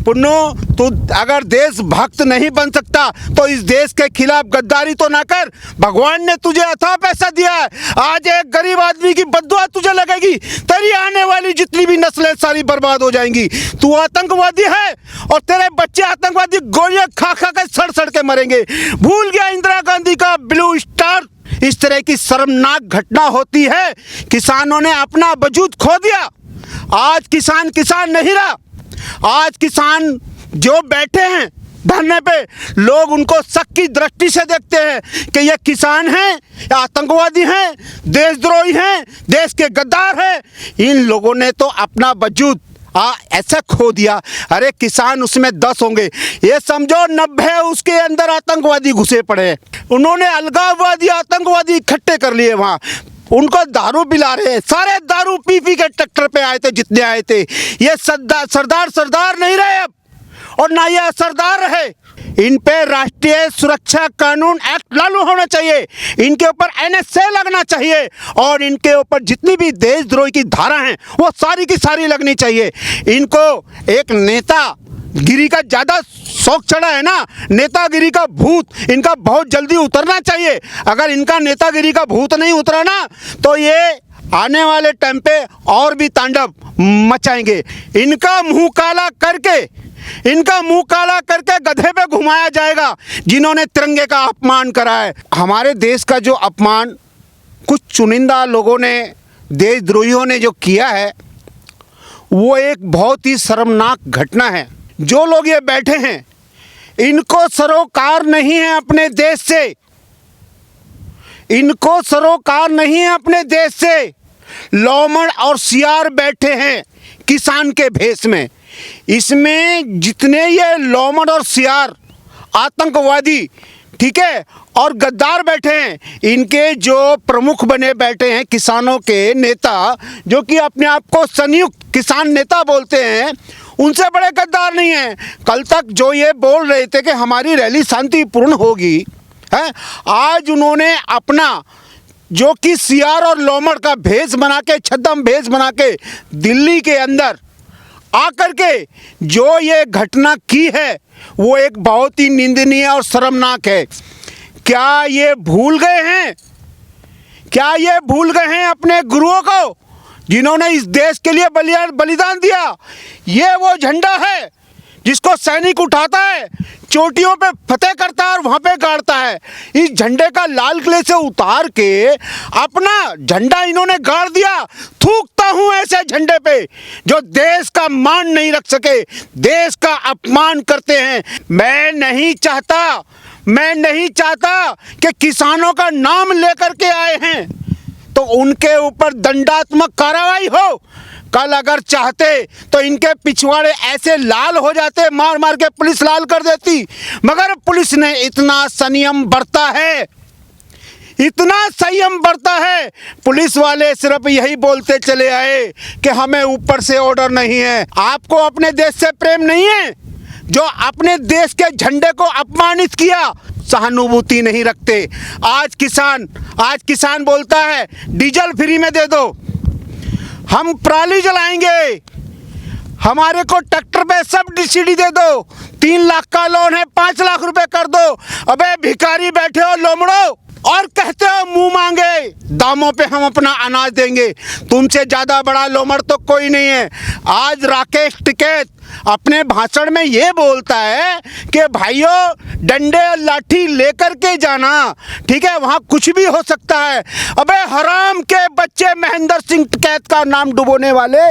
पुन्नो, तू अगर देशभक्त नहीं बन सकता तो इस देश के खिलाफ गद्दारी तो ना कर। भगवान ने तुझे अथाह पैसा दिया है, आज एक गरीब आदमी की बद्दुआ तुझे लगेगी, तेरी आने वाली जितनी भी नस्लें सारी बर्बाद हो जाएंगी। तू आतंकवादी है और तेरे बच्चे आतंकवादी गोलियां खा खा के सड़ सड़ के मरेंगे। भूल गया इंदिरा गांधी का ब्लू स्टार। इस तरह की शर्मनाक घटना होती है। किसानों ने अपना वजूद खो दिया। आज किसान किसान नहीं रहा। आज किसान जो बैठे हैं धरने पे, लोग उनको शक की दृष्टि से देखते हैं कि ये किसान हैं या आतंकवादी हैं, देशद्रोही हैं, देश के गद्दार हैं। इन लोगों ने तो अपना वजूद ऐसा खो दिया। अरे किसान उसमें 10 होंगे, ये समझो 90 उसके अंदर आतंकवादी घुसे पड़े। उन्होंने अलगाववादी आतंकवादी इकट्ठे कर लिए वहाँ, उनको दारू पिला रहे। सारे दारू पी पी के ट्रैक्टर पे आए थे जितने आए थे। ये सरदार नहीं रहे अब, और ना ये सरदार रहे। इन पे राष्ट्रीय सुरक्षा कानून एक्ट लागू होना चाहिए, इनके ऊपर NSA लगना चाहिए, और इनके ऊपर जितनी भी देशद्रोही की धारा हैं वो सारी की सारी लगनी चाहिए। इनको एक नेता गिरी का ज़्यादा शौक चढ़ा है ना, नेतागिरी का भूत इनका बहुत जल्दी उतरना चाहिए। अगर इनका नेतागिरी का भूत नहीं उतरा ना तो ये आने वाले टाइम पे और भी तांडव मचाएंगे। इनका मुंह काला करके गधे पे घुमाया जाएगा जिन्होंने तिरंगे का अपमान करा है। हमारे देश का जो अपमान कुछ चुनिंदा लोगों ने, देशद्रोहियों ने जो किया है, वो एक बहुत ही शर्मनाक घटना है। जो लोग ये बैठे हैं इनको सरोकार नहीं है अपने देश से, इनको सरोकार नहीं है अपने देश से। लोमड़ और सियार बैठे हैं किसान के भेष में। इसमें जितने ये लोमड़ और सियार आतंकवादी, ठीक है, और गद्दार बैठे हैं, इनके जो प्रमुख बने बैठे हैं किसानों के नेता, जो कि अपने आप को संयुक्त किसान नेता बोलते हैं, उनसे बड़े गद्दार नहीं हैं। कल तक जो ये बोल रहे थे कि हमारी रैली शांतिपूर्ण होगी, है, आज उन्होंने अपना जो कि सियार और लोमड़ का भेष बना के, छद्म भेष बना के दिल्ली के अंदर आकर के जो ये घटना की है वो एक बहुत ही निंदनीय और शर्मनाक है। क्या ये भूल गए हैं? क्या ये भूल गए हैं अपने गुरुओं को जिन्होंने इस देश के लिए बलिदान दिया? ये वो झंडा है जिसको सैनिक उठाता है, चोटियों पे फतेह करता है और वहाँ पे गाड़ता है। इस झंडे का लाल किले से उतार के अपना झंडा इन्होंने गाड़ दिया। थूकता हूँ ऐसे झंडे पे जो देश का मान नहीं रख सके, देश का अपमान करते हैं। मैं नहीं चाहता कि किसानों का नाम लेकर के आए हैं तो उनके ऊपर दंडात्मक कार्रवाई हो। कल अगर चाहते तो इनके पिछवाड़े ऐसे लाल हो जाते, मार मार के पुलिस लाल कर देती, मगर पुलिस ने इतना संयम बरता है, इतना संयम बरता है। पुलिस वाले सिर्फ यही बोलते चले आए कि हमें ऊपर से ऑर्डर नहीं है। आपको अपने देश से प्रेम नहीं है? जो अपने देश के झंडे को अपमानित किया, सहानुभूति नहीं रखते। आज किसान बोलता है डीजल फ्री में दे दो, हम पराली जलाएंगे, हमारे को ट्रैक्टर पे सब्सिडी दे दो, 3 लाख का लोन है, 5 लाख रुपए कर दो। अबे भिखारी बैठे हो लोमड़ो, और कहते हो मुंह मांगे दामों पे हम अपना अनाज देंगे। तुमसे ज्यादा बड़ा लोमड़ तो कोई नहीं है। आज राकेश टिकैत अपने भाषण में ये बोलता है कि भाइयों डंडे और लाठी लेकर के जाना, ठीक है, वहाँ कुछ भी हो सकता है। अबे हराम के बच्चे, महेंद्र सिंह टिकैत का नाम डुबोने वाले,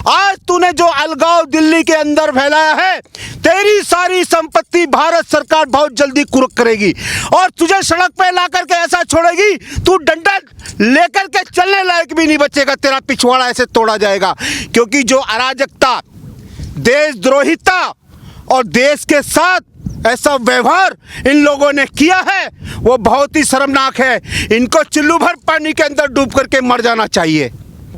आज तूने जो अलगाव दिल्ली के अंदर फैलाया है, तेरी सारी संपत्ति भारत सरकार बहुत जल्दी कुर्क करेगी और तुझे सड़क पे ला करके ऐसा छोड़ेगी, तू डंडा लेकर के चलने लायक भी नहीं बचेगा, तेरा पिछवाड़ा ऐसे तोड़ा जाएगा। क्योंकि जो अराजकता, देशद्रोहिता और देश के साथ ऐसा व्यवहार इन लोगों ने किया है वो बहुत ही शर्मनाक है। इनको चुल्लू भर पानी के अंदर डूब करके मर जाना चाहिए।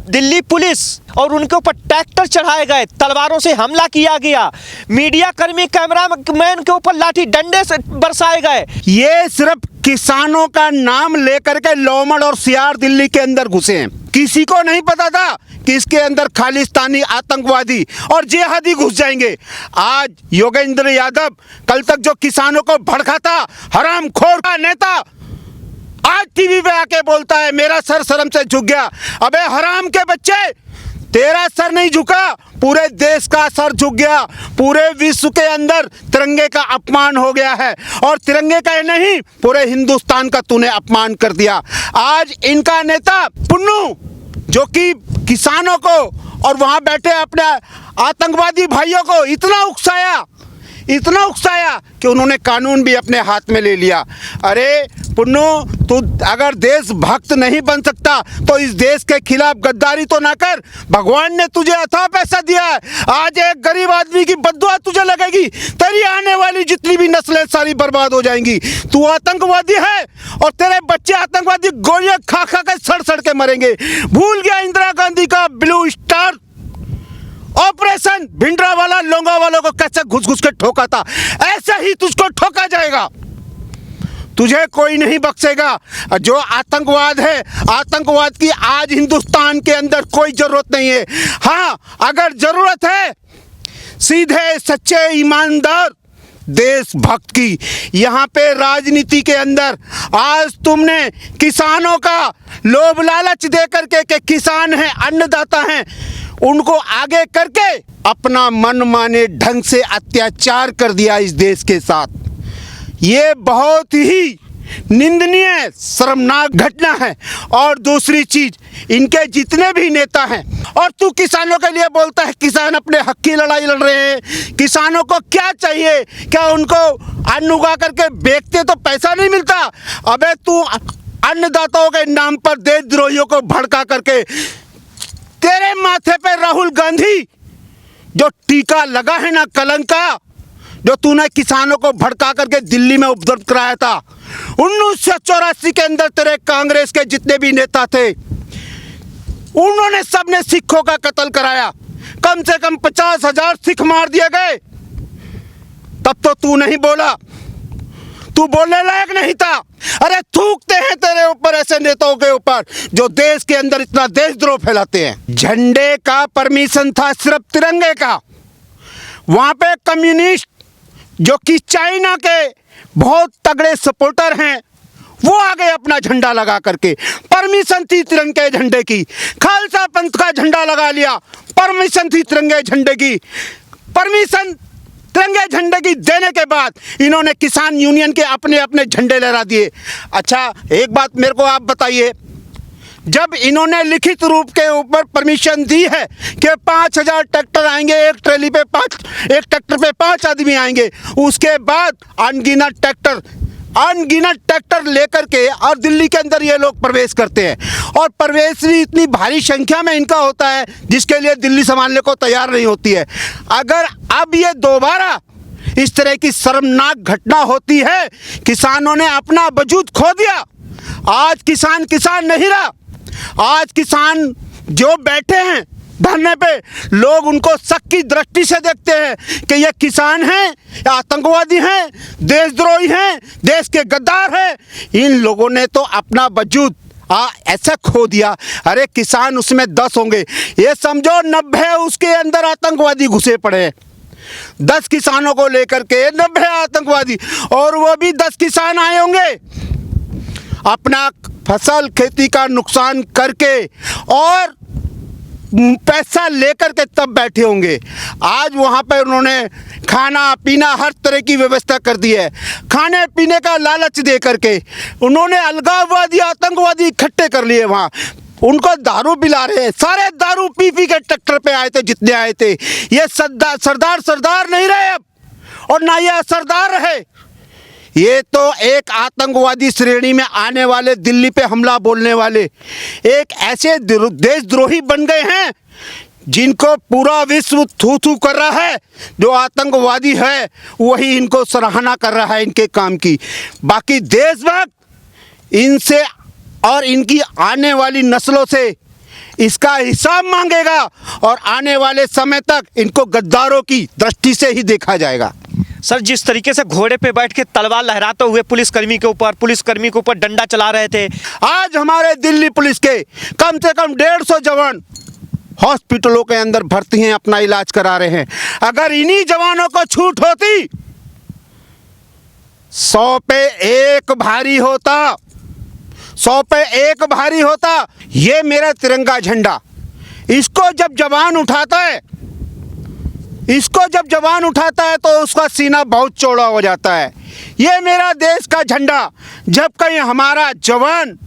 दिल्ली पुलिस और उनके ऊपर ट्रैक्टर चढ़ाए गए, तलवारों से हमला किया गया, मीडिया कर्मी कैमरामैन के ऊपर लाठी डंडे से बरसाए गए। ये सिर्फ किसानों का नाम लेकर के लोमड़ और सियार दिल्ली के अंदर घुसे हैं। किसी को नहीं पता था कि इसके अंदर खालिस्तानी आतंकवादी और जिहादी घुस जाएंगे। आज योगेंद्र यादव कल तक जो किसानों को भड़का था, हरामखोर का नेता, आज टीवी पे आके बोलता है मेरा सर शर्म से झुक गया। अबे हराम के बच्चे, तेरा सर नहीं झुका, पूरे देश का सर झुक गया। पूरे विश्व के अंदर तिरंगे का अपमान हो गया है, और तिरंगे का ही नहीं, पूरे हिंदुस्तान का तूने अपमान कर दिया। आज इनका नेता पुन्नू, जो कि किसानों को और वहां बैठे अपने आतंकवादी भाइयों को इतना उकसाया कि उन्होंने कानून भी अपने हाथ में ले लिया। अरे पुन्नू, तू अगर देशभक्त नहीं बन सकता तो इस देश के खिलाफ गद्दारी तो ना कर। भगवान ने तुझे अथाह पैसा दिया है, आज एक गरीब आदमी की बद्दुआ तुझे लगेगी, तेरी आने वाली जितनी भी नस्लें सारी बर्बाद हो जाएंगी। तू आतंकवादी है और तेरे बच्चे आतंकवादी गोलियां खा खा कर सड़ के मरेंगे। भूल गया इंदिरा गांधी का ब्लू स्टार ऑपरेशन, भिंडरावाला लोंगावालों को कैसे घुस के ठोका था, ऐसा ही तुझको ठोका जाएगा। तुझे कोई नहीं बख्शेगा। जो आतंकवाद है, आतंकवाद की आज हिंदुस्तान के अंदर कोई जरूरत नहीं है। हाँ, अगर जरूरत है सीधे सच्चे ईमानदार देशभक्त की। यहाँ पे राजनीति के अंदर आज तुमने किसानों का लोभ लालच दे करके कि किसान हैं, अन्नदाता हैं, उनको आगे करके अपना मनमाने ढंग से अत्याचार कर दिया इस देश के साथ। ये बहुत ही निंदनीय शर्मनाक घटना है। और दूसरी चीज, इनके जितने भी नेता हैं, और तू किसानों के लिए बोलता है किसान अपने हक की लड़ाई लड़ रहे हैं। किसानों को क्या चाहिए? क्या उनको अन्न उगा करके बेचते तो पैसा नहीं मिलता? अबे तू अन्नदाताओं के नाम पर देशद्रोहियों को भड़का करके, तेरे माथे पे राहुल गांधी जो टीका लगा है ना कलंक का, जो तूने किसानों को भड़का करके दिल्ली में उपद्रव कराया था, 1984 के अंदर तेरे कांग्रेस के जितने भी नेता थे, उन्होंने सबने सिखों का कत्ल कराया। कम से कम 50,000 सिख मार दिए गए। तब तो तू नहीं बोला, तू बोलने लायक नहीं था। अरे थूकते हैं तेरे ऊपर ऐसे नेताओं के ऊपर जो देश के अंदर इतना देशद्रोह फैलाते हैं। झंडे का परमिशन था सिर्फ तिरंगे का। वहां पे कम्युनिस्ट जो कि चाइना के बहुत तगड़े सपोर्टर हैं, वो आ गए अपना झंडा लगा करके। परमिशन थी तिरंगे झंडे की। खालसा पंथ का झंडा लगा लिया, परमिशन थी तिरंगे झंडे की। परमिशन तिरंगे झंडे की देने के बाद इन्होंने किसान यूनियन के अपने अपने झंडे लहरा दिए। अच्छा, एक बात मेरे को आप बताइए, जब इन्होंने लिखित रूप के ऊपर परमिशन दी है कि 5,000 ट्रैक्टर आएंगे, एक ट्रैक्टर पे 5 आदमी आएंगे, उसके बाद अनगिनत ट्रैक्टर लेकर के और दिल्ली के अंदर ये लोग प्रवेश करते हैं। और प्रवेश भी इतनी भारी संख्या में इनका होता है जिसके लिए दिल्ली संभालने को तैयार नहीं होती है। अगर अब ये दोबारा इस तरह की शर्मनाक घटना होती है, किसानों ने अपना वजूद खो दिया। आज किसान नहीं रहा। आज किसान जो बैठे हैं धरने पे, लोग उनको शक की दृष्टि से देखते हैं कि ये किसान हैं या आतंकवादी हैं, देशद्रोही हैं, देश के गद्दार हैं। इन लोगों ने तो अपना वजूद ऐसा खो दिया। अरे किसान उसमें 10 होंगे, ये समझो 90 उसके अंदर आतंकवादी घुसे पड़े हैं। 10 किसानों को लेकर के 90 आतंकवादी, और वो भी 10 किसान आए होंगे अपना फसल खेती का नुकसान करके और पैसा लेकर के तब बैठे होंगे। आज वहाँ पर उन्होंने खाना पीना हर तरह की व्यवस्था कर दी है। खाने पीने का लालच दे करके उन्होंने अलगाववादी आतंकवादी इकट्ठे कर लिए। वहाँ उनको दारू पिला रहे हैं। सारे दारू पी के ट्रैक्टर पे आए थे जितने आए थे। ये सरदार नहीं रहे अब, और ना ये सरदार रहे। ये तो एक आतंकवादी श्रेणी में आने वाले, दिल्ली पे हमला बोलने वाले एक ऐसे देशद्रोही बन गए हैं जिनको पूरा विश्व थू थू कर रहा है। जो आतंकवादी है वही इनको सराहना कर रहा है इनके काम की। बाकी देशभक्त इनसे और इनकी आने वाली नस्लों से इसका हिसाब मांगेगा, और आने वाले समय तक इनको गद्दारों की दृष्टि से ही देखा जाएगा। सर, जिस तरीके से घोड़े पे बैठ के तलवार लहराते हुए पुलिसकर्मी के ऊपर डंडा चला रहे थे, आज हमारे दिल्ली पुलिस के कम से कम 150 जवान हॉस्पिटलों के अंदर भर्ती हैं, अपना इलाज करा रहे हैं। अगर इन्हीं जवानों को छूट होती, 100 पे 1 भारी होता, 100 पे 1 भारी होता ये मेरा तिरंगा झंडा। इसको जब जवान उठाता है, इसको जब जवान उठाता है तो उसका सीना बहुत चौड़ा हो जाता है। ये मेरा देश का झंडा जब कहीं हमारा जवान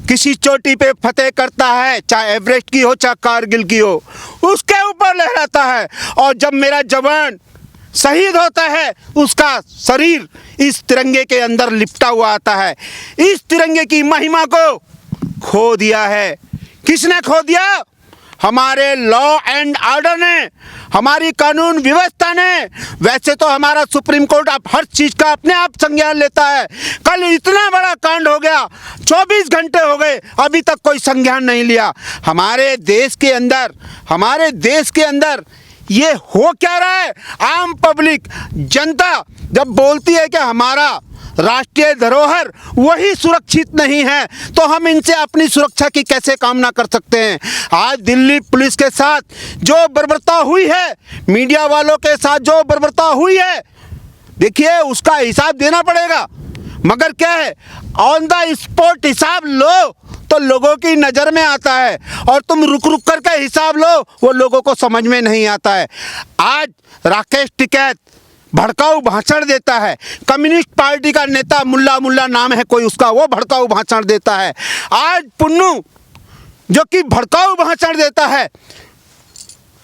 किसी चोटी पे फतेह करता है, चाहे एवरेस्ट की हो चाहे कारगिल की हो, उसके ऊपर लहराता है। और जब मेरा जवान शहीद होता है, उसका शरीर इस तिरंगे के अंदर लिपटा हुआ आता है। इस तिरंगे की महिमा को खो दिया है। किसने खो दिया? हमारे लॉ एंड ऑर्डर ने, हमारी कानून व्यवस्था ने। वैसे तो हमारा सुप्रीम कोर्ट अब हर चीज़ का अपने आप संज्ञान लेता है। कल इतना बड़ा कांड हो गया, 24 घंटे हो गए, अभी तक कोई संज्ञान नहीं लिया। हमारे देश के अंदर ये हो क्या रहा है? आम पब्लिक, जनता जब बोलती है कि हमारा राष्ट्रीय धरोहर वही सुरक्षित नहीं है, तो हम इनसे अपनी सुरक्षा की कैसे कामना कर सकते हैं? आज दिल्ली पुलिस के साथ जो बर्बरता हुई है, मीडिया वालों के साथ जो बर्बरता हुई है, देखिए उसका हिसाब देना पड़ेगा। मगर क्या है, ऑन द स्पॉट हिसाब लो तो लोगों की नज़र में आता है, और तुम रुक रुक करके हिसाब लो, वो लोगों को समझ में नहीं आता है। आज राकेश टिकैत भड़काऊ भाषण देता है, कम्युनिस्ट पार्टी का नेता, मुल्ला नाम है कोई उसका, वो भड़काऊ भाषण देता है। आज पुन्नू जो कि भड़काऊ भाषण देता है,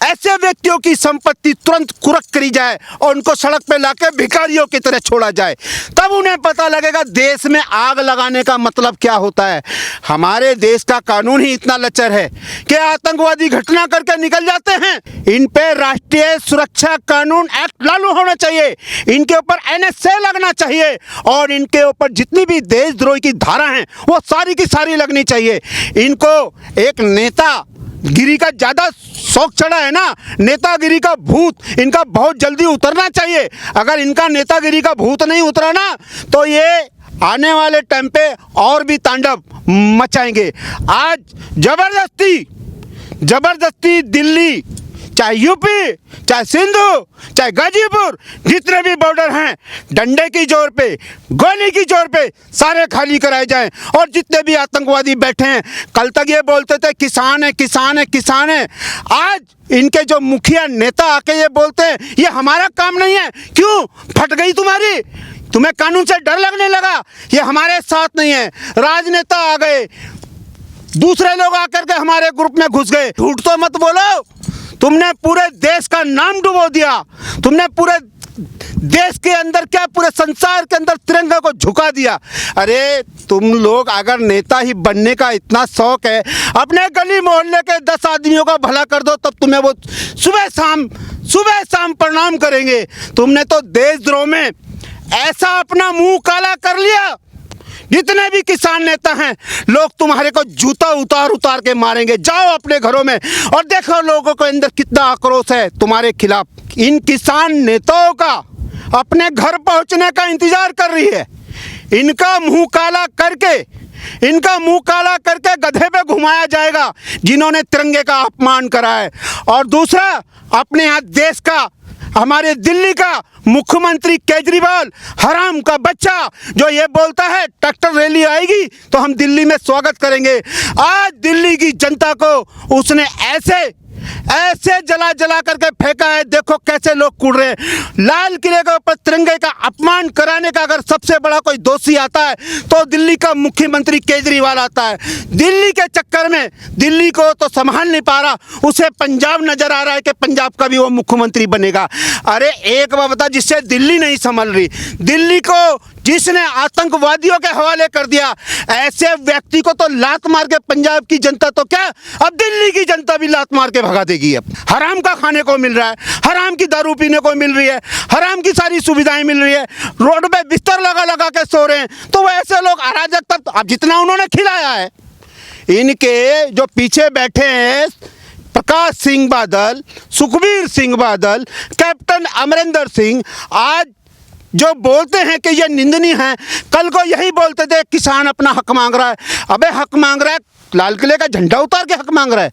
ऐसे व्यक्तियों की संपत्ति तुरंत कुरक करी जाए और उनको सड़क पे लाके भिखारियों की तरह छोड़ा जाए, तब उन्हें पता लगेगा देश में आग लगाने का मतलब क्या होता है। हमारे देश का कानून ही इतना लचर है कि आतंकवादी घटना करके निकल जाते हैं। इन पे राष्ट्रीय सुरक्षा कानून एक्ट लागू होना चाहिए, इनके ऊपर NSA लगना चाहिए, और इनके ऊपर जितनी भी देशद्रोही की धारा हैं वो सारी की सारी लगनी चाहिए। इनको एक नेता गिरी का ज़्यादा शौक चढ़ा है ना, नेतागिरी का भूत इनका बहुत जल्दी उतरना चाहिए। अगर इनका नेतागिरी का भूत नहीं उतरा ना, तो ये आने वाले टाइम पे और भी तांडव मचाएंगे। आज जबरदस्ती दिल्ली, चाहे यूपी, चाहे सिंधु, चाहे गाजीपुर, जितने भी बॉर्डर हैं, डंडे की जोर पे, गोली की जोर पे सारे खाली कराए जाएं। और जितने भी आतंकवादी बैठे हैं, कल तक ये बोलते थे किसान है, किसान है, किसान है, आज इनके जो मुखिया नेता आके ये बोलते हैं ये हमारा काम नहीं है। क्यों? फट गई तुम्हारी? तुम्हें कानून से डर लगने लगा? ये हमारे साथ नहीं है। राजनेता आ गए, दूसरे लोग आकर के हमारे ग्रुप में घुस गए। झूठ तो मत बोलो, तुमने पूरे देश का नाम डुबो दिया। तुमने पूरे देश के अंदर, क्या पूरे संसार के अंदर तिरंगा को झुका दिया। अरे तुम लोग अगर नेता ही बनने का इतना शौक है, अपने गली मोहल्ले के 10 आदमियों का भला कर दो, तब तुम्हें वो सुबह शाम प्रणाम करेंगे। तुमने तो देशद्रोह में ऐसा अपना मुंह काला कर लिया, जितने भी किसान नेता हैं लोग तुम्हारे को जूता उतार के मारेंगे। जाओ अपने घरों में और देखो लोगों के अंदर कितना आक्रोश है तुम्हारे खिलाफ। इन किसान नेताओं का अपने घर पहुंचने का इंतजार कर रही है। इनका मुंह काला करके गधे पे घुमाया जाएगा जिन्होंने तिरंगे का अपमान करा है। और दूसरा, अपने यहाँ देश का, हमारे दिल्ली का मुख्यमंत्री केजरीवाल, हराम का बच्चा, जो ये बोलता है ट्रैक्टर रैली आएगी तो हम दिल्ली में स्वागत करेंगे। आज दिल्ली की जनता को उसने ऐसे जला करके फेंका है, देखो कैसे लोग कूद रहे हैं। लाल किले के ऊपर तिरंगे का अपमान कराने का अगर सबसे बड़ा कोई दोषी आता है तो दिल्ली का मुख्यमंत्री केजरीवाल आता है। दिल्ली के चक्कर में दिल्ली को तो संभाल नहीं पा रहा, उसे पंजाब नजर आ रहा है कि पंजाब का भी वो मुख्यमंत्री बनेगा। अरे एक बात बता, जिससे दिल्ली नहीं संभल रही, दिल्ली को जिसने आतंकवादियों के हवाले कर दिया, ऐसे व्यक्ति को तो लात मार के पंजाब की जनता तो क्या, अब दिल्ली की जनता भी लात मार के भगा देगी। अब हराम का खाने को मिल रहा है, हराम की दारू पीने को मिल रही है, हराम की सारी सुविधाएं मिल रही है, रोड पे बिस्तर लगा के सो रहे हैं। तो वो ऐसे लोग अराजक तत्व, अब जितना उन्होंने खिलाया है, इनके जो पीछे बैठे हैं प्रकाश सिंह बादल, सुखबीर सिंह बादल, कैप्टन अमरिंदर सिंह, आज जो बोलते हैं कि ये निंदनीय है, कल को यही बोलते थे किसान अपना हक मांग रहा है। अबे हक मांग रहा है, लाल किले का झंडा उतार के हक मांग रहा है।